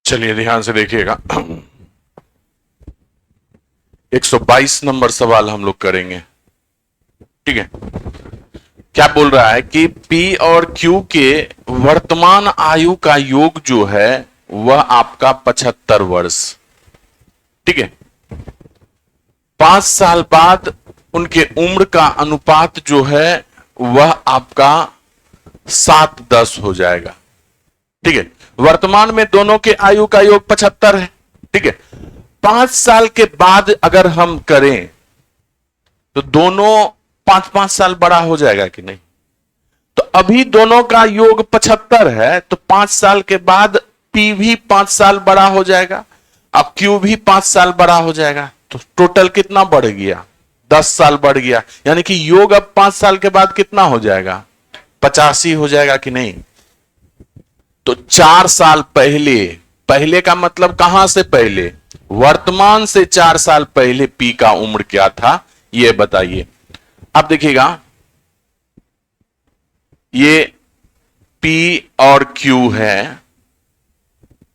चलिए ध्यान से देखिएगा। 122 नंबर सवाल हम लोग करेंगे। ठीक है, क्या बोल रहा है कि P और Q के वर्तमान आयु का योग जो है वह आपका 75 वर्ष। ठीक है, 5 साल बाद उनके उम्र का अनुपात जो है वह आपका 7:10 हो जाएगा। ठीक है, वर्तमान में दोनों के आयु का योग 75 है। ठीक है, 5 साल के बाद अगर हम करें तो दोनों 5-5 साल बड़ा हो जाएगा कि नहीं? तो अभी दोनों का योग 75 है, तो 5 साल के बाद P भी 5 साल बड़ा हो जाएगा, अब Q भी 5 साल बड़ा हो जाएगा। तो टोटल कितना बढ़ गया? 10 साल बढ़ गया। यानी कि योग अब 5 साल के बाद कितना हो जाएगा? 85 हो जाएगा कि नहीं? तो 4 साल पहले, पहले का मतलब कहां से पहले? वर्तमान से 4 साल पहले P का उम्र क्या था यह बताइए। अब देखिएगा, ये P और Q है।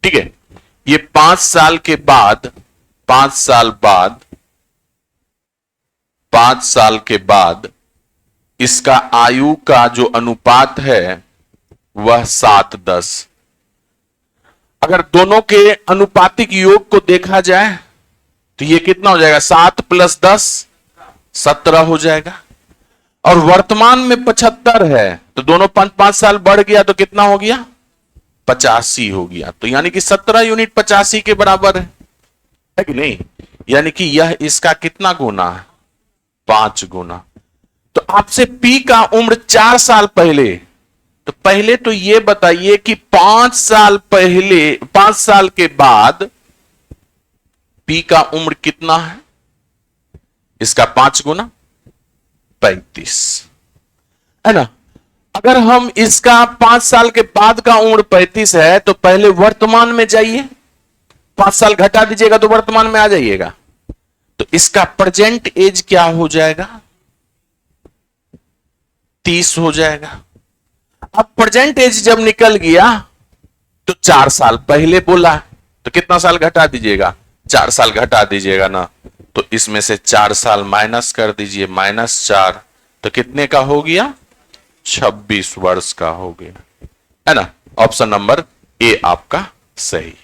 ठीक है, ये 5 साल के बाद, 5 साल बाद, 5 साल के बाद इसका आयु का जो अनुपात है वह 7:10। अगर दोनों के अनुपातिक योग को देखा जाए तो यह कितना हो जाएगा? 7 + 10 17 हो जाएगा। और वर्तमान में 75 है, तो दोनों 5-5 साल बढ़ गया तो कितना हो गया? 85 हो गया। तो यानी कि 17 यूनिट 85 के बराबर है कि नहीं? यानी कि यह इसका कितना गुना है? 5 गुना। तो आपसे P का उम्र 4 साल पहले, तो पहले तो यह बताइए कि 5 साल पहले, 5 साल के बाद P का उम्र कितना है? इसका 5 गुना 35 है ना। अगर हम इसका 5 साल के बाद का उम्र 35 है, तो पहले वर्तमान में जाइए, 5 साल घटा दीजिएगा तो वर्तमान में आ जाइएगा। तो इसका प्रेजेंट एज क्या हो जाएगा? 30 हो जाएगा। अब प्रेजेंट एज जब निकल गया तो 4 साल पहले बोला, तो कितना साल घटा दीजिएगा? 4 साल घटा दीजिएगा ना। तो इसमें से 4 साल माइनस कर दीजिए, -4, तो कितने का हो गया? 26 वर्ष का हो गया, है ना। ऑप्शन नंबर ए आपका सही।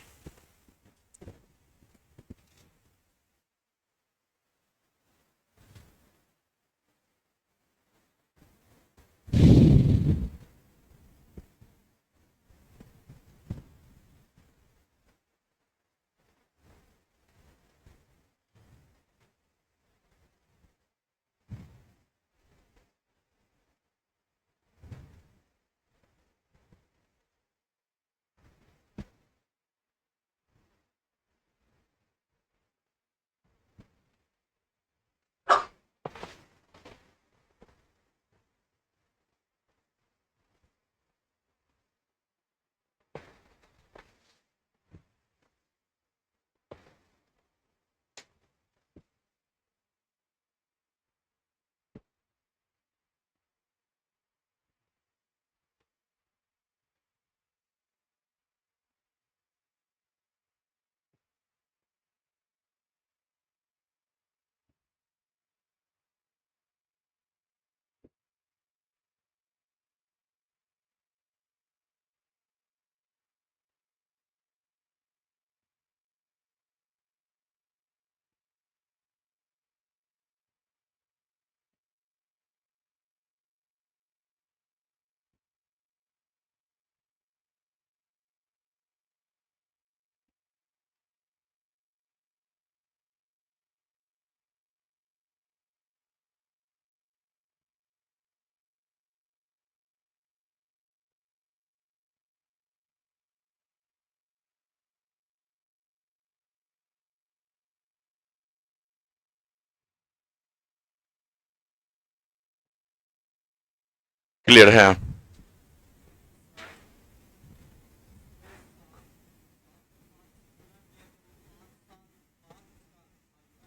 क्लियर है?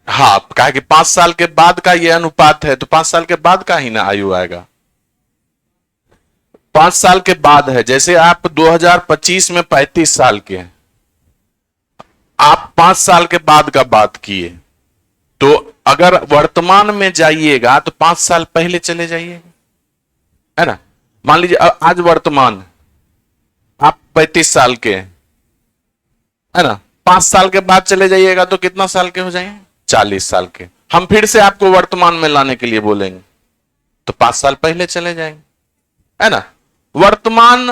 हाँ, कहा कि 5 साल के बाद का ये अनुपात है, तो 5 साल के बाद का ही ना आयु आएगा। 5 साल के बाद है, जैसे आप 2025 में 35 साल के हैं, आप 5 साल के बाद का बात किए, तो अगर वर्तमान में जाइएगा तो 5 साल पहले चले जाइएगा, है ना। मान लीजिए आज वर्तमान आप 35 साल के हैं, है ना। 5 साल के बाद चले जाइएगा तो कितना साल के हो जाएंगे? 40 साल के। हम फिर से आपको वर्तमान में लाने के लिए बोलेंगे तो 5 साल पहले चले जाएंगे, है ना। वर्तमान,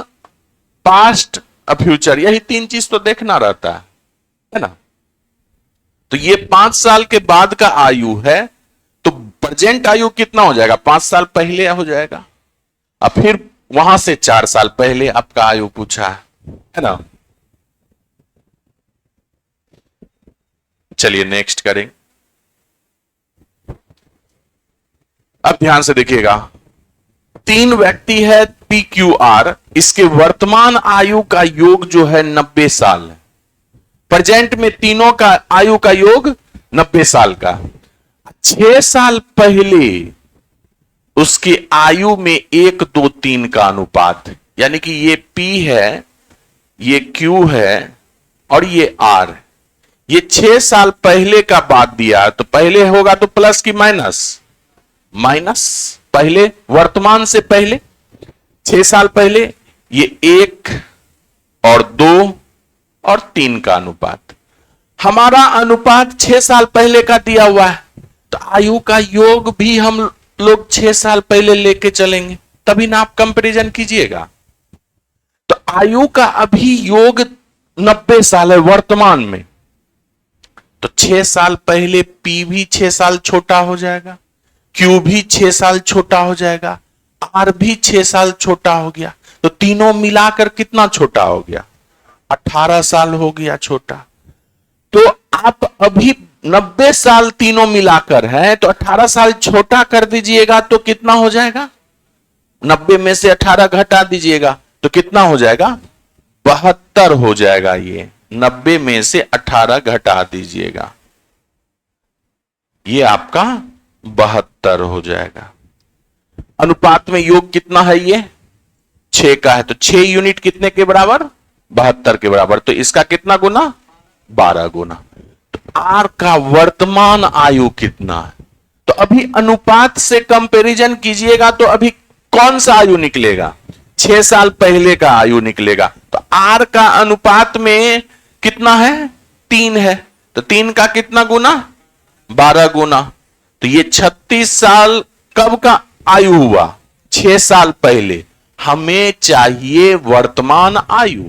पास्ट, फ्यूचर, यही 3 चीज तो देखना रहता है ना। तो ये 5 साल के बाद का आयु है, तो प्रेजेंट आयु कितना हो जाएगा? 5 साल पहले हो जाएगा। अब फिर वहां से 4 साल पहले आपका आयु पूछा है ना। चलिए नेक्स्ट करें। अब ध्यान से देखिएगा, 3 व्यक्ति है पी क्यू आर, इसके वर्तमान आयु का योग जो है 90 साल है। प्रेजेंट में तीनों का आयु का योग 90 साल का। 6 साल पहले उसकी आयु में 1, 2, 3 का अनुपात, यानी कि ये P है, ये Q है और ये R। ये 6 साल पहले का बात दिया, तो पहले होगा तो प्लस की माइनस? माइनस। पहले, वर्तमान से पहले 6 साल पहले, ये 1 और 2 और 3 का अनुपात। हमारा अनुपात 6 साल पहले का दिया हुआ है, तो आयु का योग भी हम लोग 6 साल पहले लेके चलेंगे, तभी ना आप कंपैरिजन कीजिएगा। तो आयु का अभी योग 90 साल है वर्तमान में, तो 6 साल पहले P भी 6 साल छोटा हो जाएगा, Q भी 6 साल छोटा हो जाएगा, R भी 6 साल छोटा हो गया। तो तीनों मिलाकर कितना छोटा हो गया? 18 साल हो गया छोटा। तो आप अभी 90 साल तीनों मिलाकर है, तो 18 साल छोटा कर दीजिएगा तो कितना हो जाएगा? 90 में से 18 घटा दीजिएगा तो कितना हो जाएगा? 72 हो जाएगा। ये 90 में से 18 घटा दीजिएगा, ये आपका 72 हो जाएगा। अनुपात में योग कितना है? ये 6 का है, तो 6 यूनिट कितने के बराबर? 72 के बराबर। तो इसका कितना गुना? 12 गुना। तो आर का वर्तमान आयु कितना है? तो अभी अनुपात से कंपैरिजन कीजिएगा तो अभी कौन सा आयु निकलेगा? 6 साल पहले का आयु निकलेगा। तो आर का अनुपात में कितना है? 3 है, तो 3 का कितना गुना? 12 गुना। तो ये 36 साल कब का आयु हुआ? 6 साल पहले। हमें चाहिए वर्तमान आयु,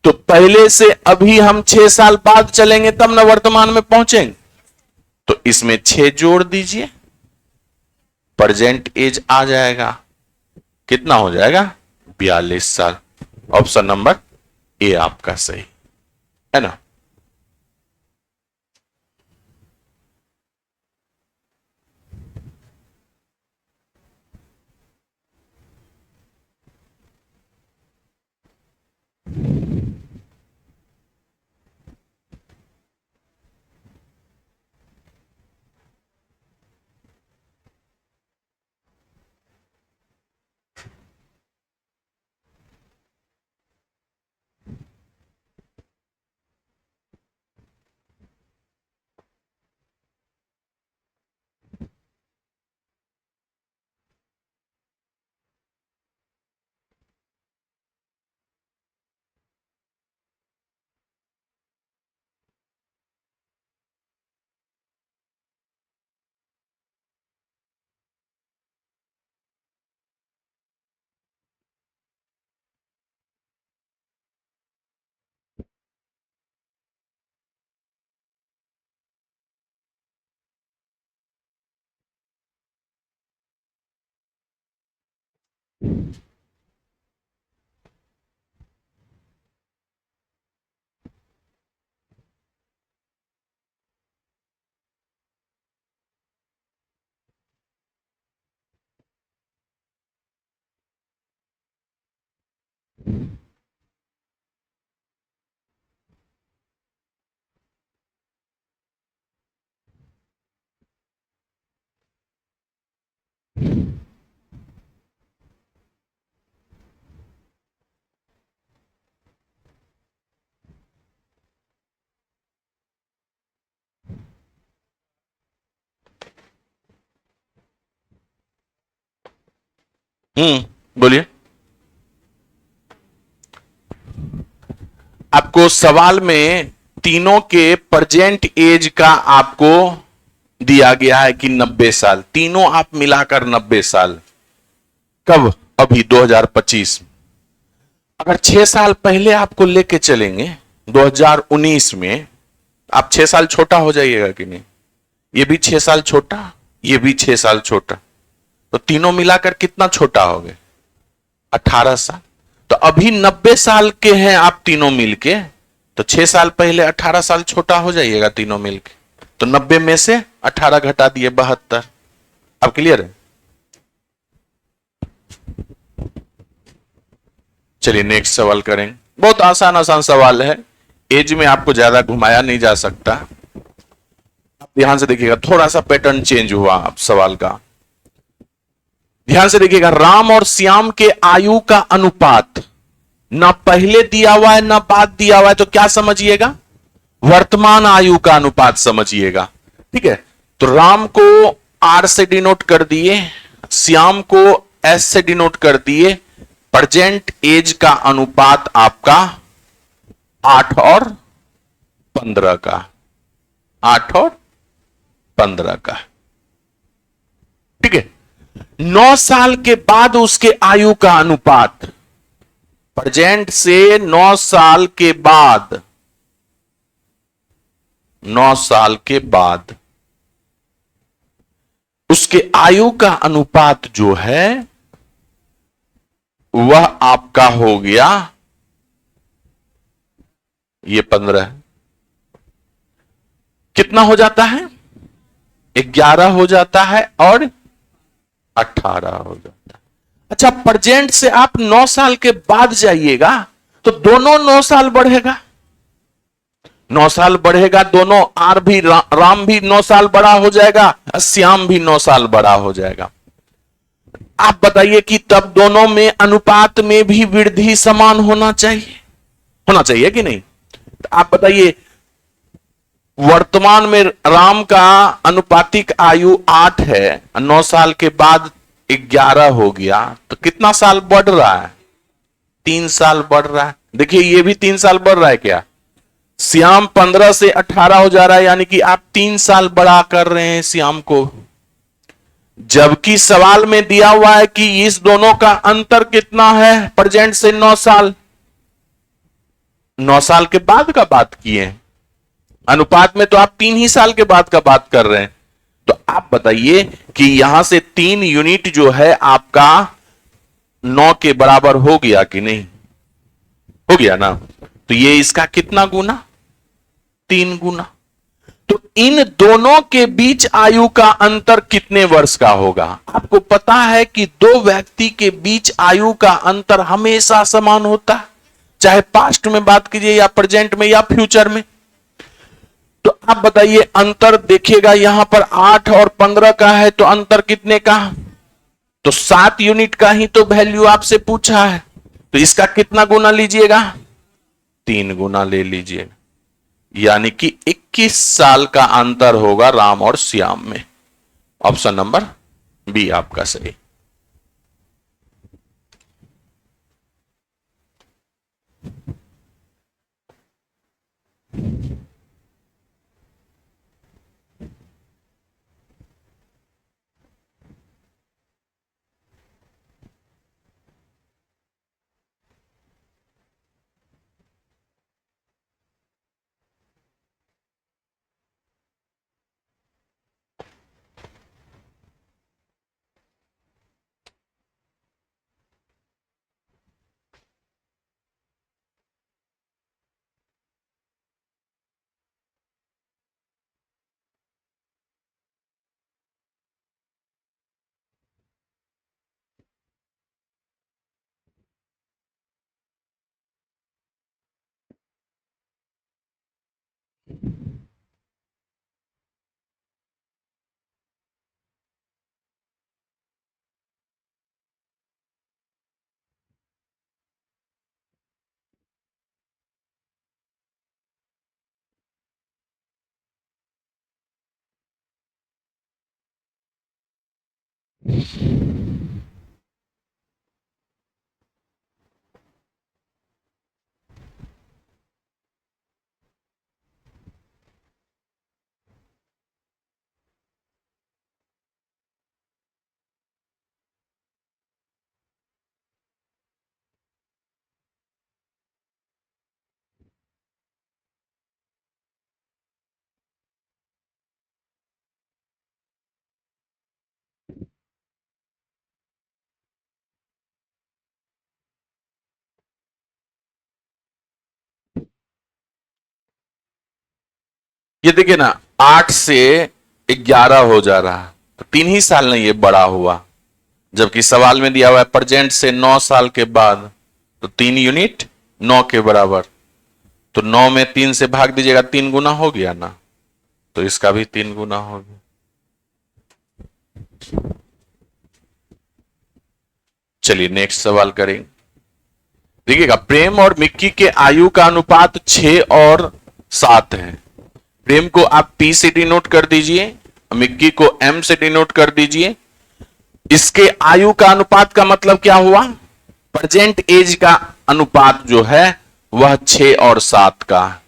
तो पहले से अभी हम 6 साल बाद चलेंगे तब ना वर्तमान में पहुंचेंगे। तो इसमें 6 जोड़ दीजिए, प्रेजेंट एज आ जाएगा। कितना हो जाएगा? 42 साल। ऑप्शन नंबर ए आपका सही है ना। बोलिए। आपको सवाल में तीनों के प्रेजेंट एज का आपको दिया गया है कि 90 साल, तीनों आप मिलाकर 90 साल। कब? अभी 2025। अगर 6 साल पहले आपको लेके चलेंगे 2019 में, आप 6 साल छोटा हो जाइएगा कि नहीं? ये भी 6 साल छोटा, ये भी 6 साल छोटा, तो तीनों मिलाकर कितना छोटा हो गए? 18 साल। तो अभी 90 साल के हैं आप तीनों मिलके, तो 6 साल पहले 18 साल छोटा हो जाइएगा तीनों मिलके। तो 90 में से 18 घटा दिए 72। अब क्लियर है? चलिए नेक्स्ट सवाल करेंगे। बहुत आसान आसान सवाल है, एज में आपको ज्यादा घुमाया नहीं जा सकता। आप ध्यान से देखिएगा, थोड़ा सा पैटर्न चेंज हुआ अब सवाल का। ध्यान से देखिएगा, राम और श्याम के आयु का अनुपात ना पहले दिया हुआ है ना बाद दिया हुआ है, तो क्या समझिएगा? वर्तमान आयु का अनुपात समझिएगा। ठीक है, तो राम को आर से डिनोट कर दिए, श्याम को एस से डिनोट कर दिए। प्रेजेंट एज का अनुपात आपका 8 और 15 का, 8 और 15 का। ठीक है, 9 साल के बाद उसके आयु का अनुपात, प्रेजेंट से 9 साल के बाद, 9 साल के बाद उसके आयु का अनुपात जो है वह आपका हो गया ये 15। कितना हो जाता है? 11 हो जाता है और 18 हो जाता है। अच्छा, प्रेजेंट से आप 9 साल के बाद जाइएगा तो दोनों 9 साल बढ़ेगा, 9 साल बढ़ेगा दोनों। आर भी राम भी 9 साल बड़ा हो जाएगा, श्याम भी 9 साल बड़ा हो जाएगा। आप बताइए कि तब दोनों में अनुपात में भी वृद्धि समान होना चाहिए, होना चाहिए कि नहीं? तो आप बताइए, वर्तमान में राम का अनुपातिक आयु 8 है, 9 साल के बाद 11 हो गया, तो कितना साल बढ़ रहा है? 3 साल बढ़ रहा है। देखिए ये भी 3 साल बढ़ रहा है क्या? श्याम 15 से 18 हो जा रहा है, यानी कि आप 3 साल बड़ा कर रहे हैं श्याम को। जबकि सवाल में दिया हुआ है कि इस दोनों का अंतर कितना है, प्रेजेंट से 9 साल, 9 साल के बाद का बात किए हैं। अनुपात में तो आप 3 ही साल के बाद का बात कर रहे हैं। तो आप बताइए कि यहां से 3 यूनिट जो है आपका 9 के बराबर हो गया कि नहीं? हो गया ना? तो ये इसका कितना गुना? 3 गुना। तो इन दोनों के बीच आयु का अंतर कितने वर्ष का होगा? आपको पता है कि दो व्यक्ति के बीच आयु का अंतर हमेशा समान होता है, चाहे पास्ट में बात कीजिए या प्रेजेंट में या फ्यूचर में। तो आप बताइए, अंतर देखिएगा यहां पर 8 और 15 का है, तो अंतर कितने का? तो 7 यूनिट का ही तो वैल्यू आपसे पूछा है, तो इसका कितना गुना लीजिएगा? 3 गुना ले लीजिएगा, यानी कि 21 साल का अंतर होगा राम और श्याम में। ऑप्शन नंबर बी आपका सही। ये देखिए ना, 8 से 11 हो जा रहा है, तो 3 ही साल नहीं ये बड़ा हुआ, जबकि सवाल में दिया हुआ है प्रेजेंट से 9 साल के बाद, तो 3 यूनिट 9 के बराबर, तो 9 में 3 से भाग दीजिएगा, 3 गुना हो गया ना, तो इसका भी 3 गुना हो गया। चलिए नेक्स्ट सवाल करेंगे। देखिएगा, प्रेम और मिक्की के आयु का अनुपात 6 और 7 है। प्रेम को आप P से डिनोट कर दीजिए, मिक्की को M से डिनोट कर दीजिए। इसके आयु का अनुपात का मतलब क्या हुआ? प्रेजेंट एज का अनुपात जो है वह 6 और 7 का,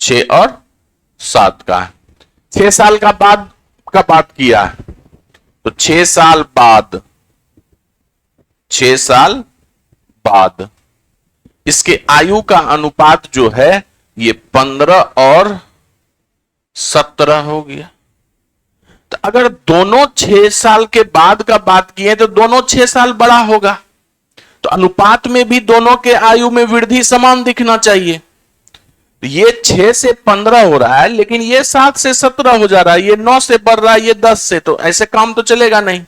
6 और 7 का है। 6 साल का बाद का बात किया है, तो 6 साल बाद, 6 साल बाद इसके आयु का अनुपात जो है ये 15 और 17 हो गया। तो अगर दोनों 6 साल के बाद का बात किए तो दोनों 6 साल बड़ा होगा, तो अनुपात में भी दोनों के आयु में वृद्धि समान दिखना चाहिए। ये 6 से 15 हो रहा है, लेकिन ये 7 से 17 हो जा रहा है, ये 9 से बढ़ रहा है, ये 10 से, तो ऐसे काम तो चलेगा नहीं।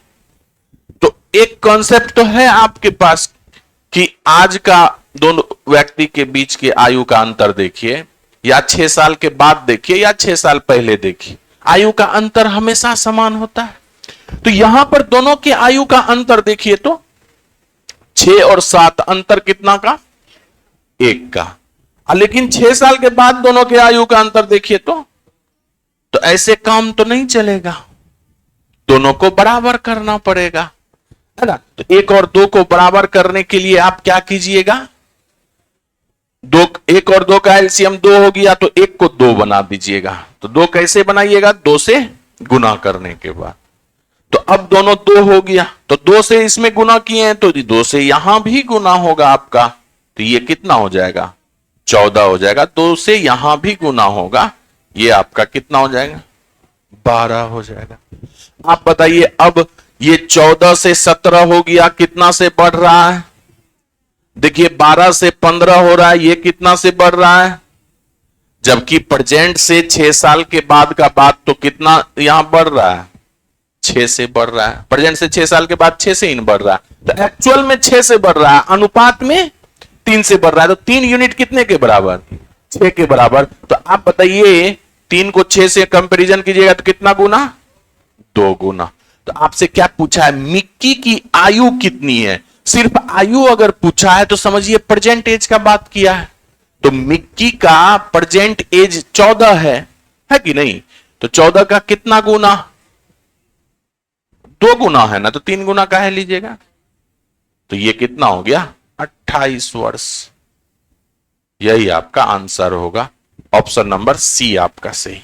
तो एक कॉन्सेप्ट तो है आपके पास कि आज का दोनों व्यक्ति के बीच के आयु का अंतर देखिए, या 6 साल के बाद देखिए या 6 साल पहले देखिए, आयु का अंतर हमेशा समान होता है। तो यहां पर दोनों के आयु का अंतर देखिए तो 6 और 7 अंतर कितना का? 1 का। लेकिन 6 साल के बाद दोनों के आयु का अंतर देखिए तो ऐसे काम तो नहीं चलेगा, दोनों को बराबर करना पड़ेगा, है ना। तो 1 और 2 को बराबर करने के लिए आप क्या कीजिएगा, 1 और 2 का एलसीएम 2 हो गया, तो 1 को 2 बना दीजिएगा। तो 2 कैसे बनाइएगा? 2 से गुना करने के बाद। तो अब दोनों 2 हो गया, तो 2 से इसमें गुना किए हैं तो 2 से यहां भी गुना होगा आपका, तो ये कितना हो जाएगा? 14 हो जाएगा। 2 से यहां भी गुना होगा, ये आपका कितना हो जाएगा? 12 हो जाएगा। आप बताइए, अब ये 14 से 17 हो गया, कितना से बढ़ रहा है? देखिए 12 से 15 हो रहा है, ये कितना से बढ़ रहा है? जबकि प्रेजेंट से 6 साल के बाद का बात, तो कितना यहां बढ़ रहा है? 6 से बढ़ रहा है। प्रेजेंट से 6 साल के बाद 6 से इन बढ़ रहा है, तो एक्चुअल में 6 से बढ़ रहा है, अनुपात में 3 से बढ़ रहा है। तो 3 यूनिट कितने के बराबर? 6 के बराबर। तो आप बताइए 3 को 6 से कंपैरिजन कीजिएगा तो कितना गुना? 2 गुना। तो आपसे क्या पूछा है? मिक्की की आयु कितनी है? सिर्फ आयु अगर पूछा है तो समझिए प्रेजेंट एज का बात किया है। तो मिक्की का प्रेजेंट एज 14 है कि नहीं? तो 14 का कितना गुना? 2 गुना है ना, तो 3 गुना का है लीजिएगा, तो ये कितना हो गया? 28 वर्ष। यही आपका आंसर होगा, ऑप्शन नंबर सी आपका सही।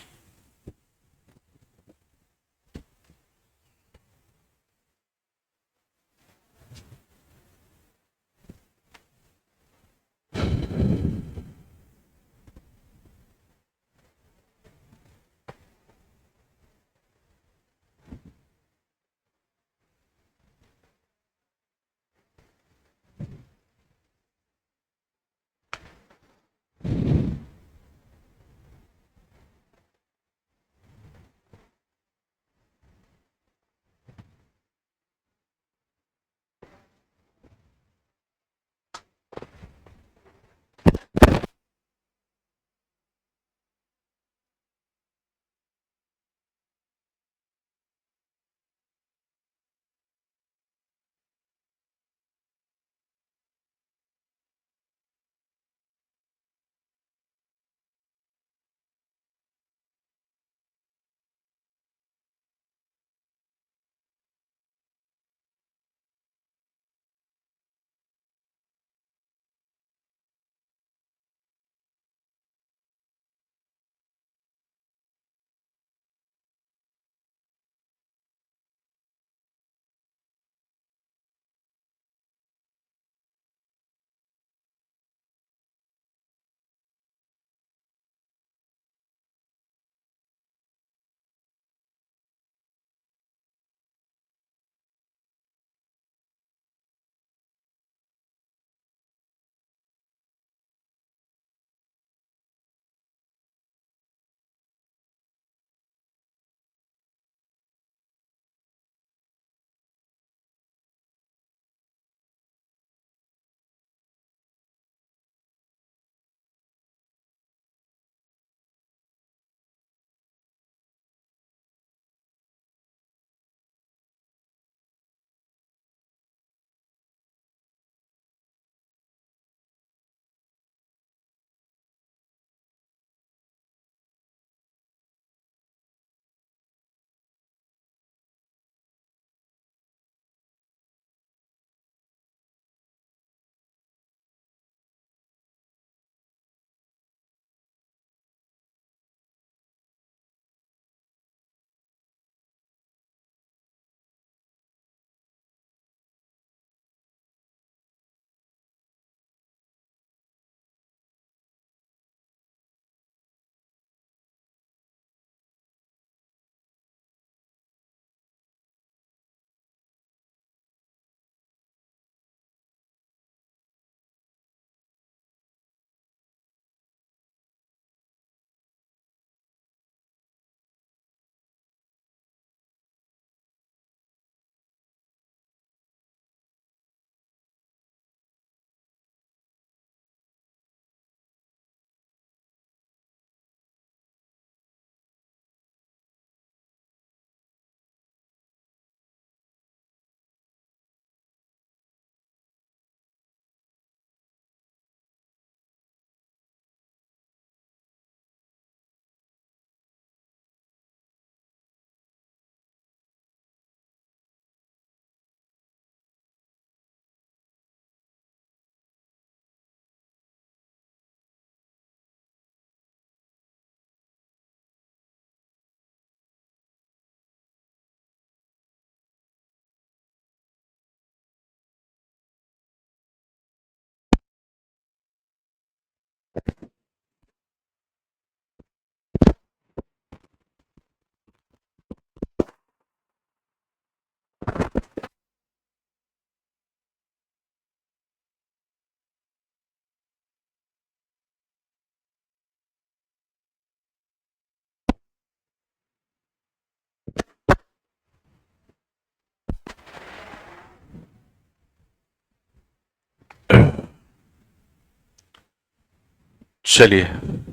चलिए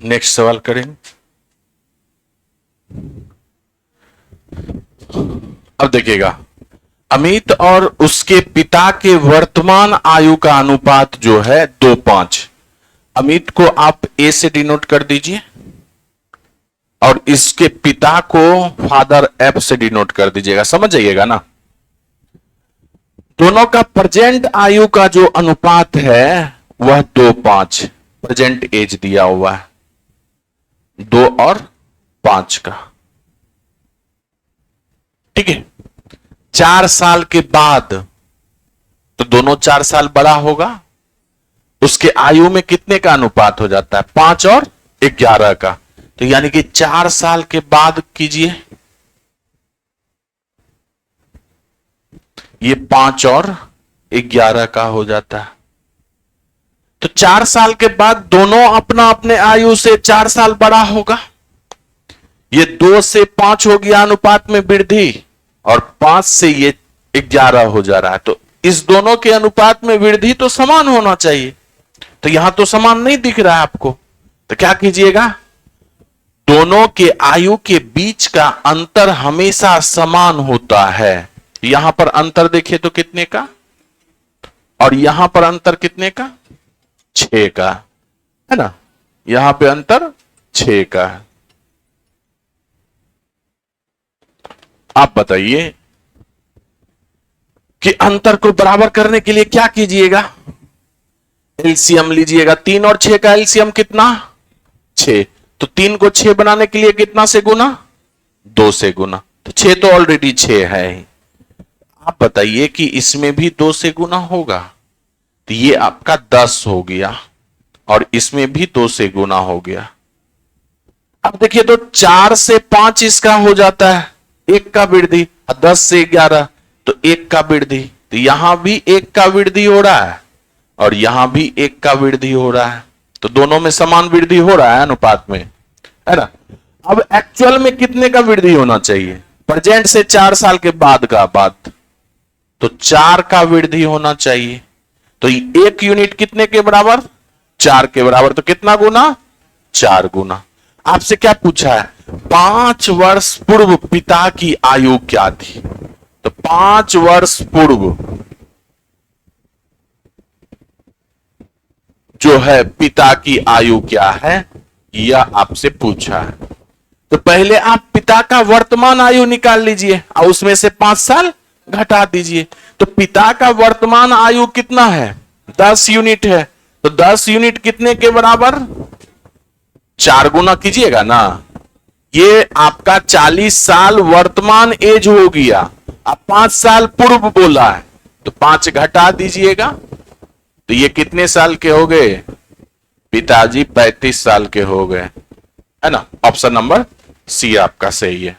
नेक्स्ट सवाल करेंगे। अब देखिएगा, अमित और उसके पिता के वर्तमान आयु का अनुपात जो है 2:5। अमित को आप ए से डिनोट कर दीजिए और इसके पिता को फादर एफ से डिनोट कर दीजिएगा, समझ जाइएगा ना। दोनों का प्रेजेंट आयु का जो अनुपात है वह 2:5, प्रेजेंट एज दिया हुआ है 2 और 5 का। ठीक है, 4 साल के बाद तो दोनों 4 साल बड़ा होगा, उसके आयु में कितने का अनुपात हो जाता है? 5 और 11 का। तो यानी कि 4 साल के बाद कीजिए, ये 5 और 11 का हो जाता है। तो 4 साल के बाद दोनों अपना अपने आयु से 4 साल बड़ा होगा। ये 2 से 5 हो गया अनुपात में वृद्धि, और 5 से ये 11 हो जा रहा है। तो इस दोनों के अनुपात में वृद्धि तो समान होना चाहिए, तो यहां तो समान नहीं दिख रहा है आपको। तो क्या कीजिएगा, दोनों के आयु के बीच का अंतर हमेशा समान होता है। यहां पर अंतर देखिए तो कितने का, और यहां पर अंतर कितने का? 6 का, है ना। यहां पे अंतर 6 का है। आप बताइए कि अंतर को बराबर करने के लिए क्या कीजिएगा? एलसीएम लीजिएगा। 3 और 6 का एलसीएम कितना? 6। तो 3 को 6 बनाने के लिए कितना से गुना? 2 से गुना। तो 6 तो ऑलरेडी 6 है ही। आप बताइए कि इसमें भी 2 से गुना होगा, तो ये आपका 10 हो गया, और इसमें भी 2 से गुना हो गया। अब देखिए तो 4 से 5 इसका हो जाता है 1 का वृद्धि, 10 से 11 तो 1 का वृद्धि। तो यहां भी 1 का वृद्धि हो रहा है, और यहां भी 1 का वृद्धि हो रहा है। तो दोनों में समान वृद्धि हो रहा है अनुपात में, है ना। अब एक्चुअल में कितने का वृद्धि होना चाहिए? प्रेजेंट से 4 साल के बाद का बात, तो 4 का वृद्धि होना चाहिए। तो 1 यूनिट कितने के बराबर? 4 के बराबर। तो कितना गुना? 4 गुना। आपसे क्या पूछा है? 5 वर्ष पूर्व पिता की आयु क्या थी? तो 5 वर्ष पूर्व जो है पिता की आयु क्या है, यह आपसे पूछा है। तो पहले आप पिता का वर्तमान आयु निकाल लीजिए और उसमें से 5 साल घटा दीजिए। तो पिता का वर्तमान आयु कितना है? 10 यूनिट है। तो 10 यूनिट कितने के बराबर? 4 गुना कीजिएगा ना। ये आपका 40 साल वर्तमान एज हो गया। अब 5 साल पूर्व बोला है, तो 5 घटा दीजिएगा। तो ये कितने साल के हो गए? पिताजी 35 साल के हो गए, है ना। ऑप्शन नंबर सी आपका सही है।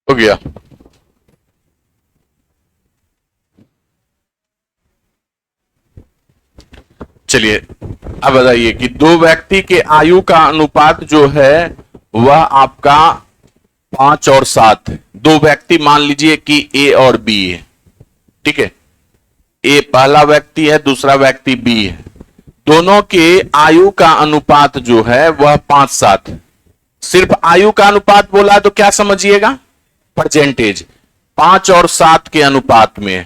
हो गया। चलिए अब बताइए कि दो व्यक्ति के आयु का अनुपात जो है वह आपका 5 और 7 है। दो व्यक्ति मान लीजिए कि ए और बी है, ठीक है। ए पहला व्यक्ति है, दूसरा व्यक्ति बी है। दोनों के आयु का अनुपात जो है वह 5-7 है। सिर्फ आयु का अनुपात बोला है तो क्या समझिएगा, परसेंटेज 5 और 7 के अनुपात में।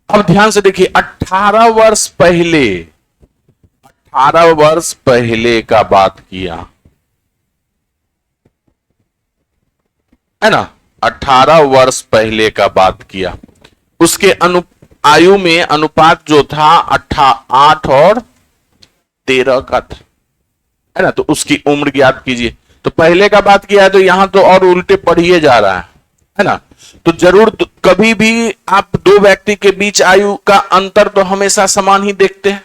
अब ध्यान से देखिए, 18 वर्ष पहले का बात किया है ना, 18 वर्ष पहले का बात किया। उसके आयु में अनुपात जो था 8 और 13 का था, है ना। तो उसकी उम्र ज्ञात कीजिए। तो पहले का बात किया है तो यहां तो और उल्टे पढ़िए जा रहा है ना। तो जरूर कभी भी आप दो व्यक्ति के बीच आयु का अंतर तो हमेशा समान ही देखते हैं,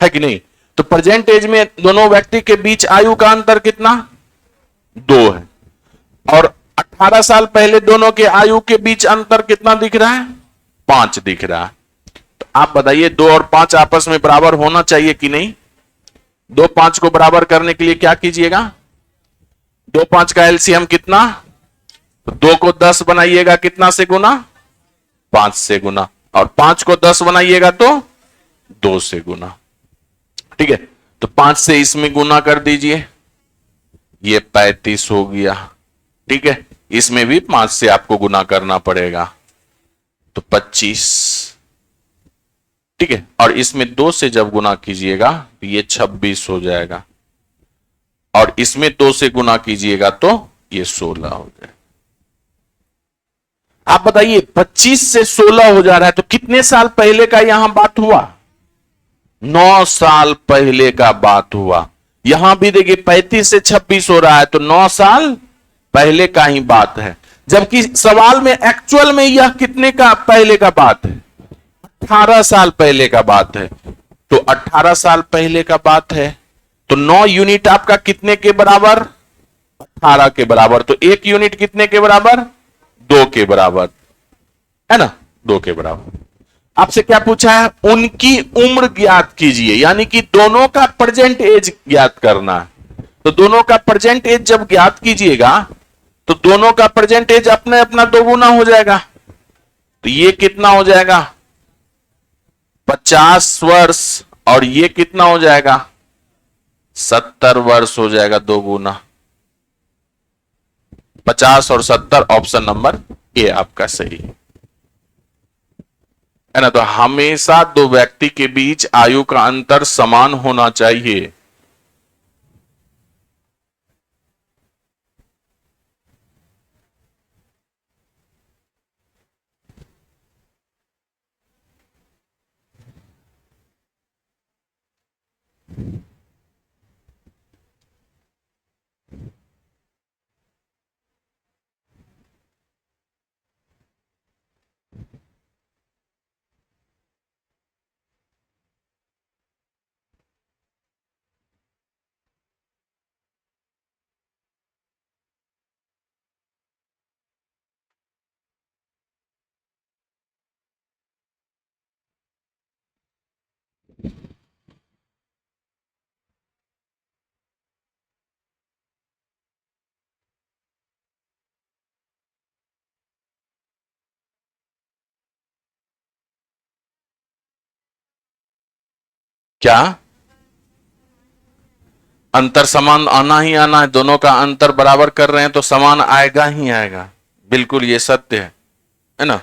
है कि नहीं। तो प्रेजेंट एज में दोनों व्यक्ति के बीच आयु का अंतर कितना, 2 है। और 18 साल पहले दोनों के आयु के बीच अंतर कितना दिख रहा है, 5 दिख रहा है। तो आप बताइए 2 और 5 आपस में बराबर होना चाहिए कि नहीं। 2 5 को बराबर करने के लिए क्या कीजिएगा, 2 5 का एलसीएम कितना, तो 2 को 10 बनाइएगा कितना से गुना, 5 से गुना। और 5 को 10 बनाइएगा तो 2 से गुना, ठीक है। तो 5 से इसमें गुना कर दीजिए, ये 35 हो गया, ठीक है। इसमें भी 5 से आपको गुना करना पड़ेगा तो 25, ठीक है। और इसमें 2 से जब गुना कीजिएगा तो ये 26 हो जाएगा। और इसमें 2 से गुना कीजिएगा तो ये 16 हो जाएगा। आप बताइए 25 से 16 हो जा रहा है तो कितने साल पहले का यहां बात हुआ, 9 साल पहले का बात हुआ। यहां भी देखिए 35 से 26 हो रहा है तो 9 साल पहले का ही बात है। जबकि सवाल में एक्चुअल में यह कितने का पहले का बात है, 18 साल पहले का बात है। तो 18 साल पहले का बात है तो 9 यूनिट आपका कितने के बराबर, 18 के बराबर। तो 1 यूनिट कितने के बराबर, 2 के बराबर, है ना, 2 के बराबर। आपसे क्या पूछा है, उनकी उम्र ज्ञात कीजिए, यानी कि दोनों का प्रेजेंट एज ज्ञात करना है। तो दोनों का प्रेजेंट एज जब ज्ञात कीजिएगा तो दोनों का प्रेजेंट एज अपने अपना दोगुना हो जाएगा। तो ये कितना हो जाएगा, 50 वर्ष, और ये कितना हो जाएगा, 70 वर्ष हो जाएगा, दोगुना। 50 और 70, ऑप्शन नंबर ए आपका सही है ना। तो हमेशा दो व्यक्ति के बीच आयु का अंतर समान होना चाहिए। क्या अंतर समान आना ही आना है, दोनों का अंतर बराबर कर रहे हैं तो समान आएगा ही आएगा, बिल्कुल ये सत्य है ना।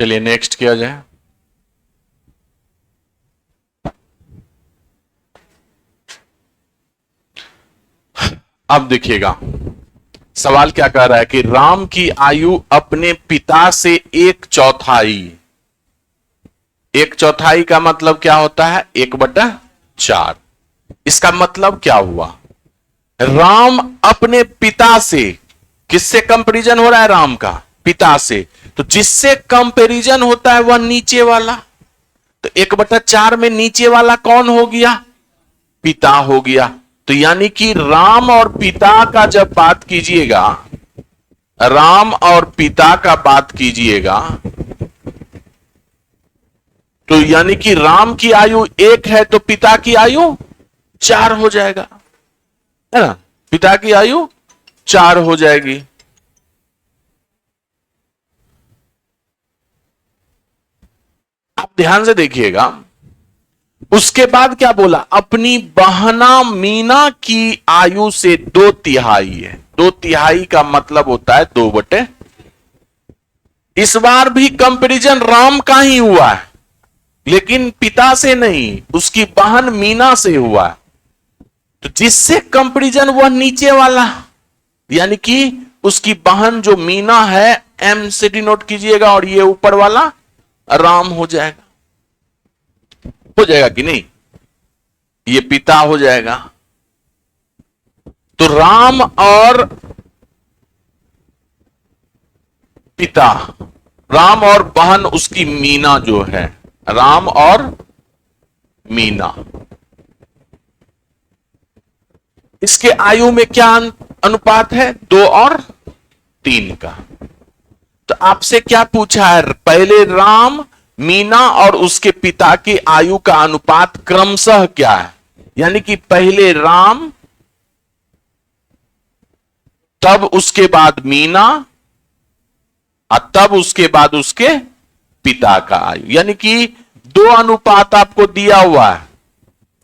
चलिए नेक्स्ट किया जाए। अब देखिएगा सवाल क्या कह रहा है कि राम की आयु अपने पिता से एक चौथाई। एक चौथाई का मतलब क्या होता है? 1/4। इसका मतलब क्या हुआ? राम अपने पिता से, किससे कंपैरिजन हो रहा है? राम का पिता से। तो जिससे कंपैरिजन होता है वह नीचे वाला। तो 1/4 में नीचे वाला कौन हो गया? पिता हो गया। तो यानी कि राम और पिता का जब बात कीजिएगा, राम और पिता का बात कीजिएगा, तो यानी कि राम की आयु 1 है तो पिता की आयु 4 हो जाएगा, है ना? पिता की आयु 4 हो जाएगी। आप ध्यान से देखिएगा, उसके बाद क्या बोला? अपनी बहना मीना की आयु से 2/3 है। 2/3 का मतलब होता है 2/। इस बार भी कंपैरिजन राम का ही हुआ है, लेकिन पिता से नहीं, उसकी बहन मीना से हुआ है। तो जिससे कंपैरिजन वह नीचे वाला, यानी कि उसकी बहन जो मीना है, एम से डिनोट कीजिएगा, और ये ऊपर वाला राम हो जाएगा। हो जाएगा कि नहीं? ये पिता हो जाएगा। तो राम और पिता, राम और बहन उसकी मीना जो है, राम और मीना, इसके आयु में क्या अनुपात है? 2 और 3 का। तो आपसे क्या पूछा है? पहले राम, मीना और उसके पिता की आयु का अनुपात क्रमशः क्या है? यानी कि पहले राम, तब उसके बाद मीना, और तब उसके बाद उसके पिता का आयु। यानी कि 2 अनुपात आपको दिया हुआ है,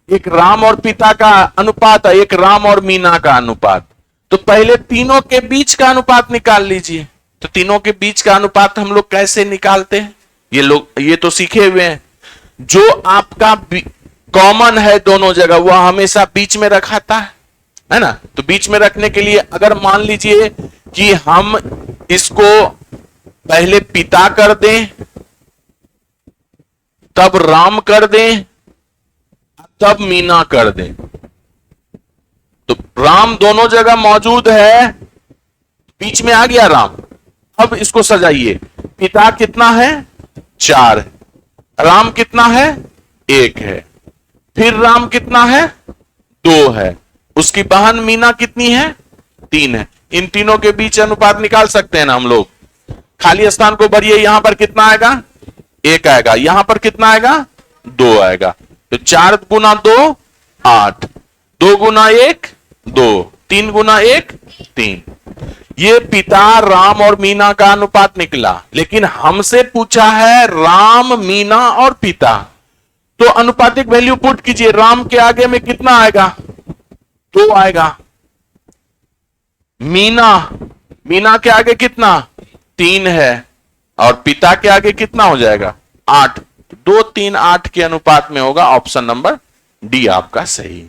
एक राम और पिता का अनुपात है, एक राम और मीना का अनुपात। तो पहले तीनों के बीच का अनुपात निकाल लीजिए। तो तीनों के बीच का अनुपात हम लोग कैसे निकालते हैं? ये लोग ये तो सीखे हुए हैं। जो आपका कॉमन है दोनों जगह, वह हमेशा बीच में रखाता है ना? तो बीच में रखने के लिए अगर मान लीजिए कि हम इसको पहले पिता कर दें, तब राम कर दें, तब मीना कर दें, तो राम दोनों जगह मौजूद है, बीच में आ गया राम। अब इसको सजाइए, पिता कितना है? 4 है। राम कितना है? 1 है। फिर राम कितना है? 2 है। उसकी बहन मीना कितनी है? 3 है। इन तीनों के बीच अनुपात निकाल सकते हैं ना हम लोग। खाली स्थान को भरिए, यहां पर कितना आएगा? 1 आएगा। यहां पर कितना आएगा? 2 आएगा। तो 4 गुना 2 8, 2 गुना 1 2, 3 गुना 1 3। ये पिता, राम और मीना का अनुपात निकला। लेकिन हमसे पूछा है राम, मीना और पिता। तो अनुपातिक वैल्यू पुट कीजिए। राम के आगे में कितना आएगा? 2 आएगा। मीना, मीना के आगे कितना? 3 है। और पिता के आगे कितना हो जाएगा? 8। 2 3 8 के अनुपात में होगा। ऑप्शन नंबर डी आपका सही।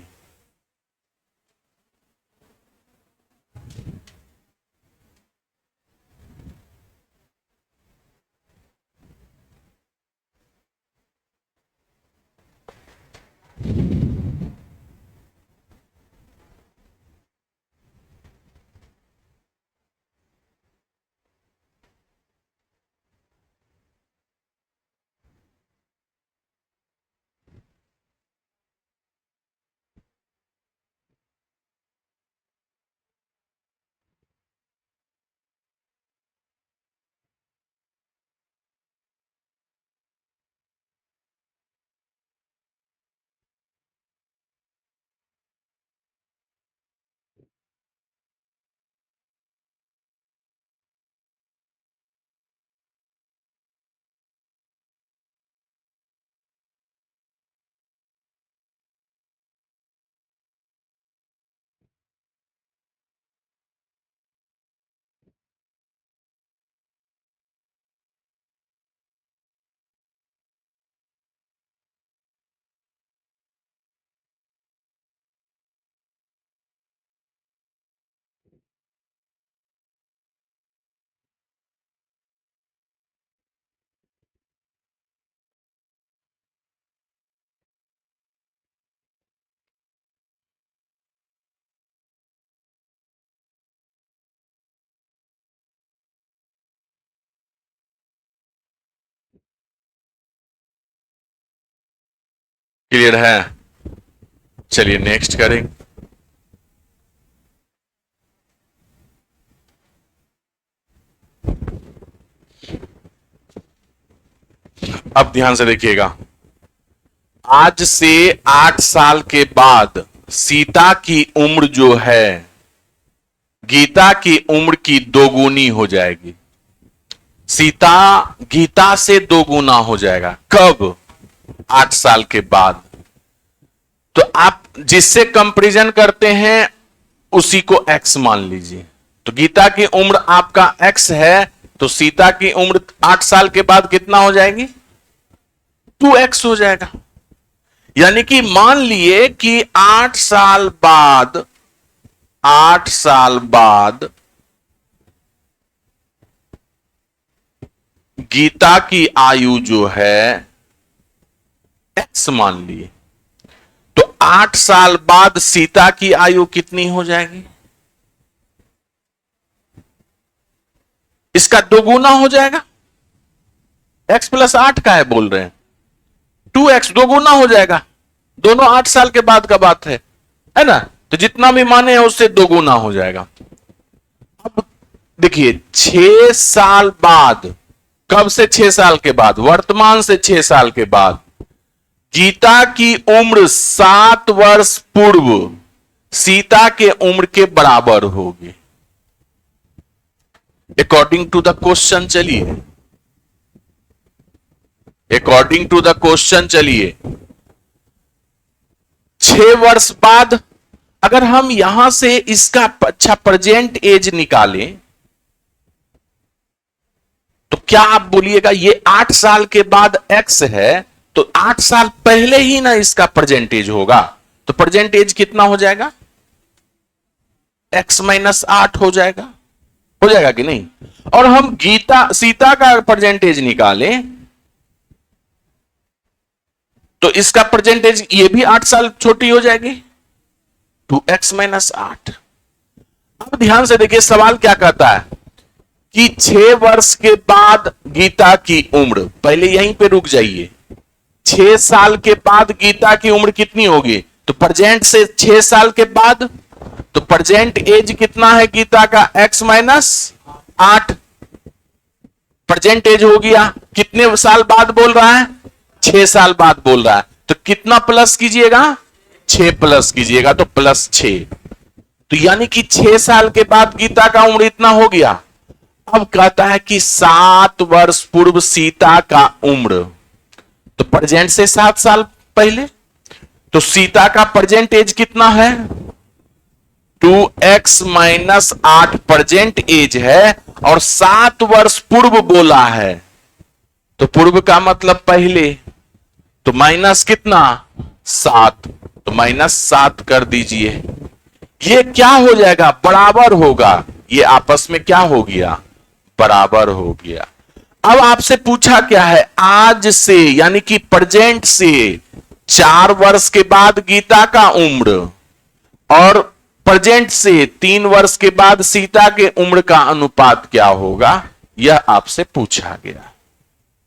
क्लियर है? चलिए नेक्स्ट करेंगे। अब ध्यान से देखिएगा, आज से 8 साल के बाद सीता की उम्र जो है गीता की उम्र की दोगुनी हो जाएगी। सीता गीता से दोगुना हो जाएगा। कब? 8 साल के बाद। तो आप जिससे कंपैरिजन करते हैं उसी को x मान लीजिए। तो गीता की उम्र आपका x है, तो सीता की उम्र 8 साल के बाद कितना हो जाएगी? 2x हो जाएगा। यानी कि मान लिए कि 8 साल बाद गीता की आयु जो है x मान लिए, तो 8 साल बाद सीता की आयु कितनी हो जाएगी? इसका दोगुना हो जाएगा। x प्लस 8 का है बोल रहे हैं, 2x दोगुना हो जाएगा। दोनों 8 साल के बाद का बात है ना? तो जितना भी माने हैं उससे दोगुना हो जाएगा। अब देखिए 6 साल बाद, कब से 6 साल के बाद? वर्तमान से 6 साल के बाद गीता की उम्र 7 वर्ष पूर्व सीता के उम्र के बराबर होगी अकॉर्डिंग टू द क्वेश्चन। चलिए अकॉर्डिंग टू द क्वेश्चन चलिए 6 वर्ष बाद अगर हम यहां से इसका अच्छा प्रेजेंट एज निकालें तो क्या आप बोलिएगा? ये 8 साल के बाद x है, तो 8 साल पहले ही ना इसका प्रेजेंट एज होगा। तो प्रेजेंट एज कितना हो जाएगा? x माइनस 8 हो जाएगा। हो जाएगा कि नहीं? और हम सीता का प्रेजेंट एज निकालें तो इसका प्रेजेंट एज ये भी 8 साल छोटी हो जाएगी, 2x माइनस 8। अब ध्यान से देखिए सवाल क्या कहता है कि 6 वर्ष के बाद गीता की उम्र, पहले यहीं पे रुक जाइए, 6 साल के बाद गीता की उम्र कितनी होगी? तो प्रेजेंट से 6 साल के बाद, तो प्रेजेंट एज कितना है गीता का? x माइनस 8 प्रेजेंट एज हो गया। कितने साल बाद बोल रहा है? 6 साल बाद बोल रहा है। तो कितना प्लस कीजिएगा? 6 प्लस कीजिएगा, तो प्लस 6। तो यानी कि 6 साल के बाद गीता का उम्र इतना हो गया। अब कहता है कि 7 वर्ष पूर्व सीता का उम्र, तो प्रेजेंट से 7 साल पहले, तो सीता का प्रेजेंट एज कितना है? 2x माइनस 8 प्रेजेंट एज है और 7 वर्ष पूर्व बोला है, तो पूर्व का मतलब पहले, तो माइनस कितना? 7। तो माइनस 7 कर दीजिए। ये क्या हो जाएगा? बराबर होगा। ये आपस में क्या हो गया? बराबर हो गया। अब आपसे पूछा क्या है? आज से यानी कि प्रेजेंट से 4 वर्ष के बाद गीता का उम्र और प्रेजेंट से 3 वर्ष के बाद सीता के उम्र का अनुपात क्या होगा, यह आपसे पूछा गया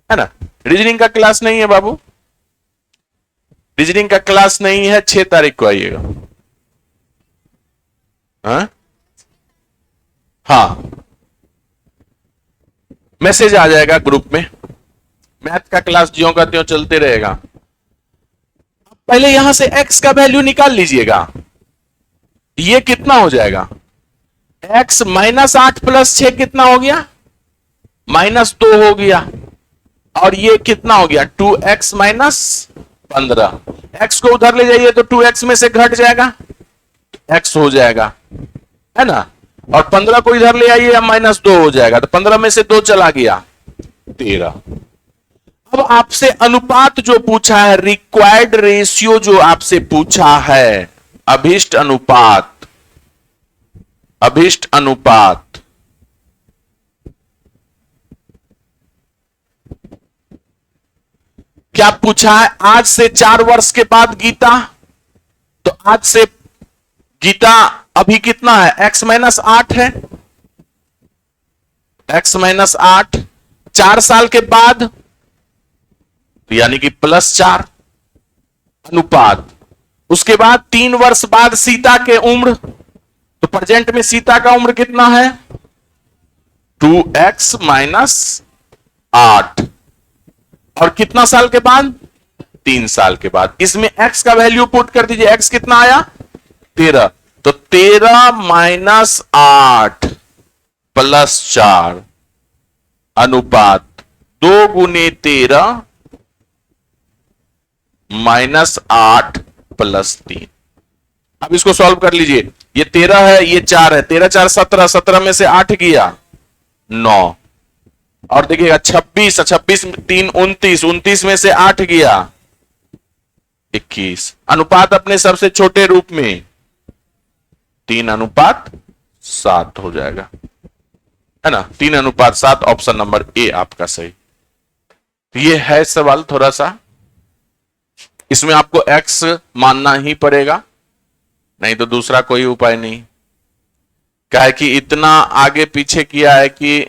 है ना। रीजनिंग का क्लास नहीं है बाबू, रीजनिंग का क्लास नहीं है। 6 तारीख को आइएगा। हाँ, मैसेज आ जाएगा ग्रुप में। मैथ का क्लास ज्यों का त्यों चलते रहेगा। पहले यहां से x का वैल्यू निकाल लीजिएगा। ये कितना हो जाएगा? x माइनस 8 प्लस 6 कितना हो गया? -2 हो गया। और ये कितना हो गया? 2x minus 15। x को उधर ले जाइए तो 2x में से घट जाएगा, x हो जाएगा, है ना। और 15 को इधर ले आइए, -2 हो जाएगा। तो 15 में से 2 चला गया, 13। अब आपसे अनुपात जो पूछा है, रिक्वायर्ड रेशियो जो आपसे पूछा है, अभिष्ट अनुपात, अभिष्ट अनुपात, क्या पूछा है? आज से 4 वर्ष के बाद गीता, तो आज से गीता अभी कितना है? x माइनस 8 है, x माइनस 8। 4 साल के बाद, तो यानी कि +4। अनुपात। उसके बाद 3 वर्ष बाद सीता के उम्र, तो प्रेजेंट में सीता का उम्र कितना है? 2x minus 8। और कितना साल के बाद? 3 साल के बाद। इसमें x का वैल्यू पुट कर दीजिए। x कितना आया? 13। तो 13 माइनस 8 प्लस 4 अनुपात 2 गुने 13 माइनस 8 प्लस 3। अब इसको सॉल्व कर लीजिए। ये 13 है, ये 4 है। 13 4 17, 17 में से 8 गया 9। और देखिएगा 26, 26 3 29, 29 में से 8 गया 21। अनुपात अपने सबसे छोटे रूप में 3:7 हो जाएगा, है ना। 3:7, ऑप्शन नंबर ए आपका सही। ये है सवाल थोड़ा सा, इसमें आपको x मानना ही पड़ेगा, नहीं तो दूसरा कोई उपाय नहीं। क्या है कि इतना आगे पीछे किया है कि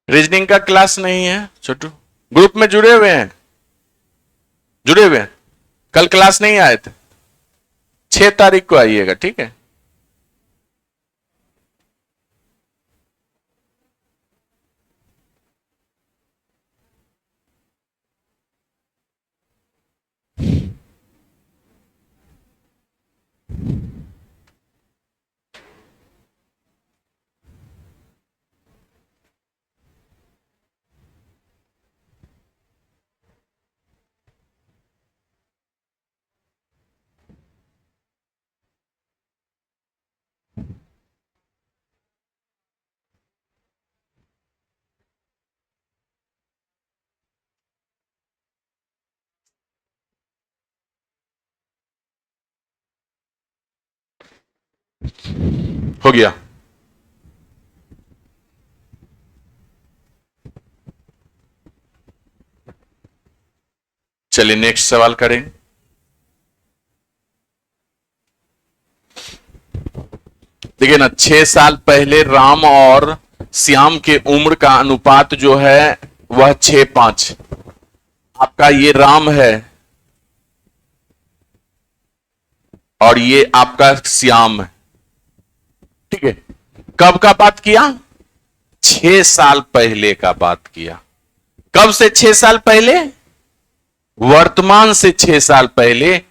रीजनिंग का क्लास नहीं है छोटू, ग्रुप में जुड़े हुए हैं, जुड़े हुए हैं। कल क्लास नहीं आए थे, 6 तारीख को आइएगा, ठीक है। हो गया। चलिए नेक्स्ट सवाल करें। देखिए ना, 6 साल पहले राम और श्याम के उम्र का अनुपात जो है वह 6:5। आपका ये राम है और ये आपका श्याम है, ठीक है। कब का बात किया? 6 साल पहले का बात किया। कब से 6 साल पहले? वर्तमान से 6 साल पहले।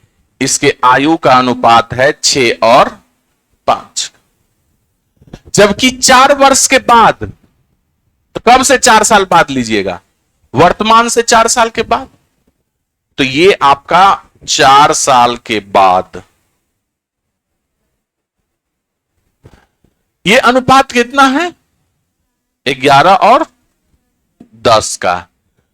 इसके आयु का अनुपात है 6 और 5। जबकि 4 वर्ष के बाद, तो कब से 4 साल बाद लीजिएगा? वर्तमान से 4 साल के बाद। तो ये आपका 4 साल के बाद। ये अनुपात कितना है? 11 और 10 का।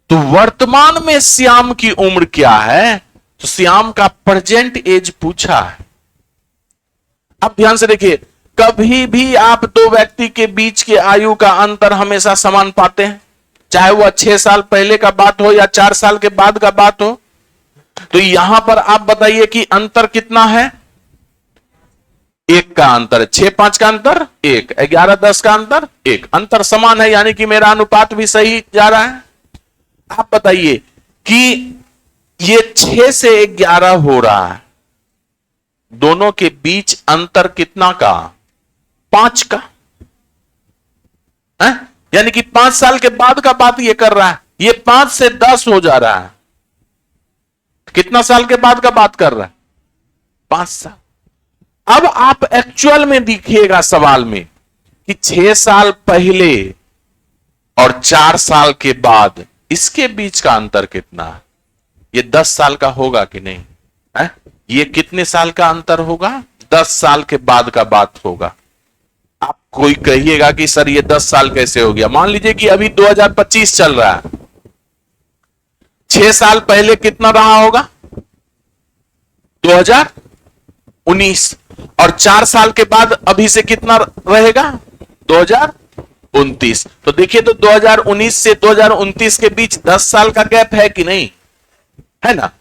तो वर्तमान में श्याम की उम्र क्या है? तो श्याम का प्रेजेंट एज पूछा है। अब ध्यान से देखिए, कभी भी आप 2 व्यक्ति के बीच के आयु का अंतर हमेशा समान पाते हैं, चाहे वह 6 साल पहले का बात हो या 4 साल के बाद का बात हो। तो यहां पर आप बताइए कि अंतर कितना है? 1 का अंतर है। 6 5 का अंतर 1, 11 10 का अंतर 1, अंतर समान है, यानी कि मेरा अनुपात भी सही जा रहा है। आप बताइए कि ये 6 से 11 हो रहा है, दोनों के बीच अंतर कितना का? 5 का है? यानी कि 5 साल के बाद का बात ये कर रहा है। ये 5 से 10 हो जा रहा है, कितना साल के बाद का बात कर रहा है? 5 साल। अब आप एक्चुअल में देखिएगा सवाल में कि 6 साल पहले और 4 साल के बाद इसके बीच का अंतर कितना है? ये 10 साल का होगा कि नहीं है? ये कितने साल का अंतर होगा? 10 साल के बाद का बात होगा। आप कोई कहिएगा कि सर ये 10 साल कैसे हो गया? मान लीजिए कि अभी 2025 चल रहा है, 6 साल पहले कितना रहा होगा? 2019, और 4 साल के बाद अभी से कितना रहेगा? 2029। तो देखिए, तो 2019 से 2029 के बीच 10 साल का गैप है कि नहीं, है ना?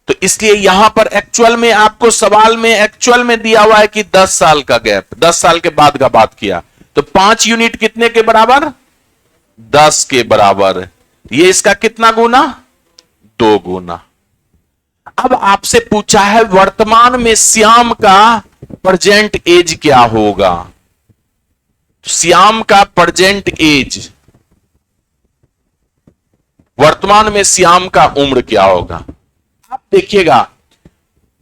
तो इसलिए यहां पर एक्चुअल में आपको सवाल में एक्चुअल में दिया हुआ है कि 10 साल का गैप, 10 साल के बाद का बात किया। तो 5 यूनिट कितने के बराबर? 10 के बराबर। ये इसका कितना गुना? 2 गुना। अब आपसे पूछा है वर्तमान में श्याम का प्रेजेंट एज क्या होगा? श्याम का प्रेजेंट एज, वर्तमान में श्याम का उम्र क्या होगा? आप देखिएगा,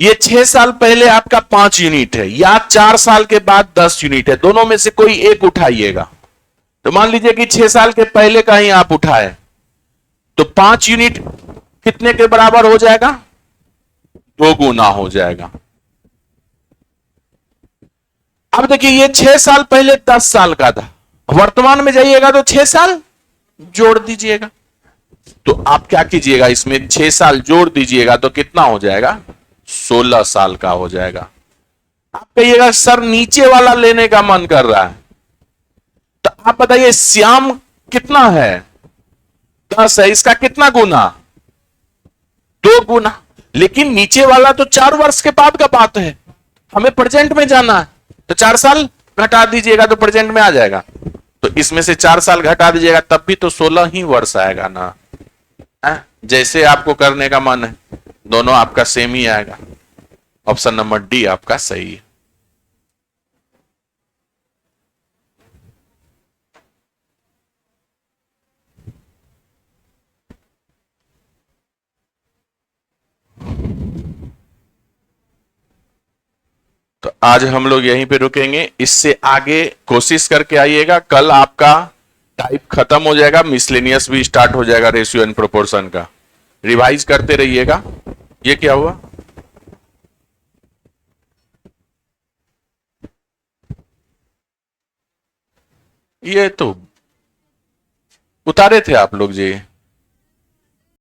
ये 6 साल पहले आपका 5 यूनिट है, या 4 साल के बाद 10 यूनिट है, दोनों में से कोई एक उठाइएगा। तो मान लीजिए कि 6 साल के पहले का ही आप उठाए, तो 5 यूनिट कितने के बराबर हो जाएगा? 2 गुना हो जाएगा। अब देखिए, ये 6 साल पहले 10 साल का था, वर्तमान में जाइएगा तो 6 साल जोड़ दीजिएगा। तो आप क्या कीजिएगा, इसमें 6 साल जोड़ दीजिएगा तो कितना हो जाएगा? 16 साल का हो जाएगा। आप कहिएगा सर नीचे वाला लेने का मन कर रहा है, तो आप बताइए श्याम कितना है? 10 है, इसका कितना गुना? 2 गुना। लेकिन नीचे वाला तो 4 वर्ष के बाद का बात है, हमें प्रेजेंट में जाना है, तो 4 साल घटा दीजिएगा तो प्रेजेंट में आ जाएगा। तो इसमें से 4 साल घटा दीजिएगा तब भी तो 16 ही वर्ष आएगा ना। जैसे आपको करने का मन है, दोनों आपका सेम ही आएगा। ऑप्शन नंबर डी आपका सही है। तो आज हम लोग यहीं पे रुकेंगे, इससे आगे कोशिश करके आइएगा। कल आपका टाइप खत्म हो जाएगा, मिसलेनियस भी स्टार्ट हो जाएगा, रेशियो एंड प्रोपोर्शन का। रिवाइज करते रहिएगा। ये क्या हुआ? ये तो उतारे थे आप लोग जी।